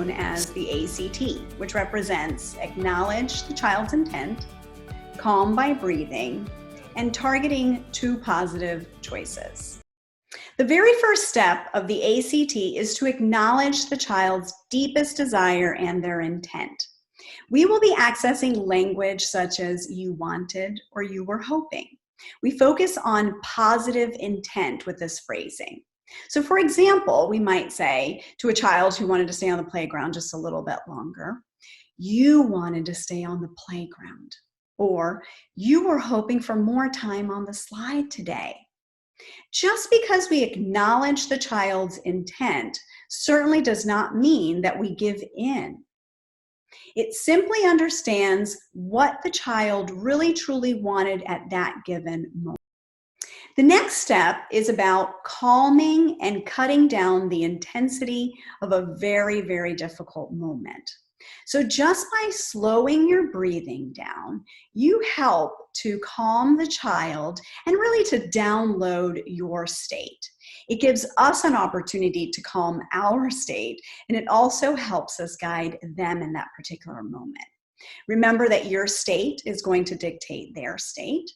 known as the A.C.T, which represents acknowledge the child's intent, calm by breathing, and targeting 2 positive choices. The very first step of the A.C.T is to acknowledge the child's deepest desire and their intent. We will be accessing language such as you wanted or you were hoping. We focus on positive intent with this phrasing. So for example, we might say to a child who wanted to stay on the playground just a little bit longer, you wanted to stay on the playground, or you were hoping for more time on the slide today. Just because we acknowledge the child's intent certainly does not mean that we give in. It simply understands what the child really truly wanted at that given moment. The next step is about calming and cutting down the intensity of a very, very difficult moment. So just by slowing your breathing down, you help to calm the child and really to download your state. It gives us an opportunity to calm our state, and it also helps us guide them in that particular moment. Remember that your state is going to dictate their state.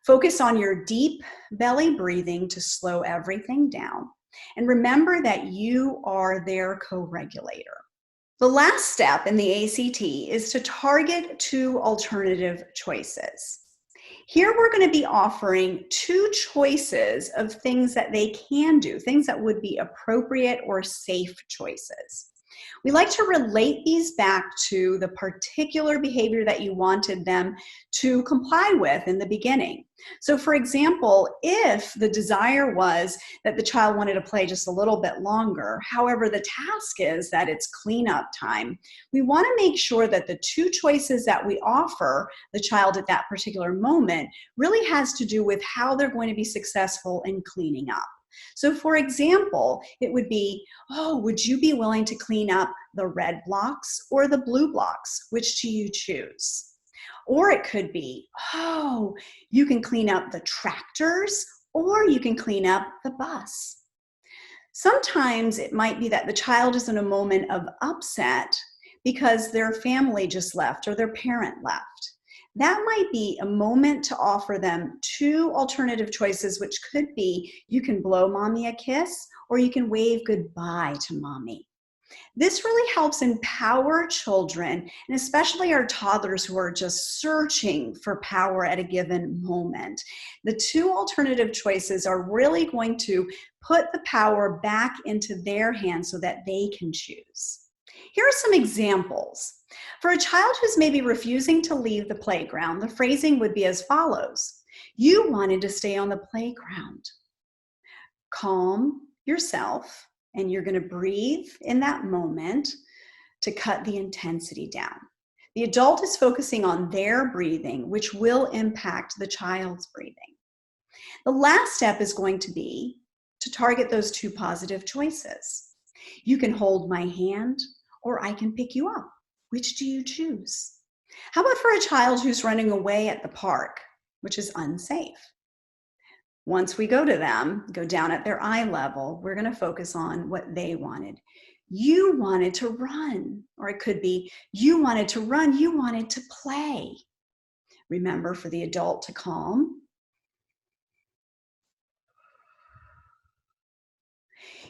Focus on your deep belly breathing to slow everything down. And remember that you are their co-regulator. The last step in the A.C.T is to target 2 alternative choices. Here we're going to be offering 2 choices of things that they can do, things that would be appropriate or safe choices. We like to relate these back to the particular behavior that you wanted them to comply with in the beginning. So for example, if the desire was that the child wanted to play just a little bit longer, however, the task is that it's cleanup time, we want to make sure that the 2 choices that we offer the child at that particular moment really has to do with how they're going to be successful in cleaning up. So for example, it would be, oh, would you be willing to clean up the red blocks or the blue blocks? Which do you choose? Or it could be, oh, you can clean up the tractors or you can clean up the bus. Sometimes it might be that the child is in a moment of upset because their family just left or their parent left. That might be a moment to offer them 2 alternative choices, which could be you can blow mommy a kiss or you can wave goodbye to mommy. This really helps empower children, and especially our toddlers who are just searching for power at a given moment. The 2 alternative choices are really going to put the power back into their hands so that they can choose. Here are some examples. For a child who's maybe refusing to leave the playground, the phrasing would be as follows. You wanted to stay on the playground. Calm yourself, and you're going to breathe in that moment to cut the intensity down. The adult is focusing on their breathing, which will impact the child's breathing. The last step is going to be to target those 2 positive choices. You can hold my hand, or I can pick you up. Which do you choose? How about for a child who's running away at the park, which is unsafe? Once we go to them, go down at their eye level, we're going to focus on what they wanted. You wanted to run, or it could be you wanted to run, you wanted to play. Remember, for the adult to calm.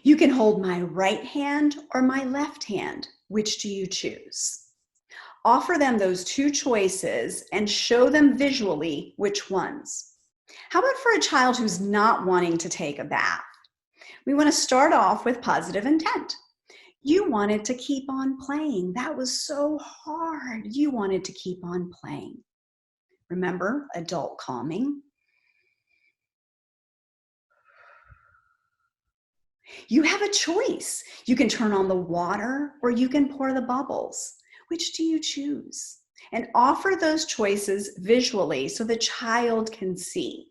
You can hold my right hand or my left hand. Which do you choose? Offer them those 2 choices and show them visually which ones. How about for a child who's not wanting to take a bath? We want to start off with positive intent. You wanted to keep on playing. That was so hard. You wanted to keep on playing. Remember, adult calming. You have a choice. You can turn on the water or you can pour the bubbles. Which do you choose? And offer those choices visually so the child can see.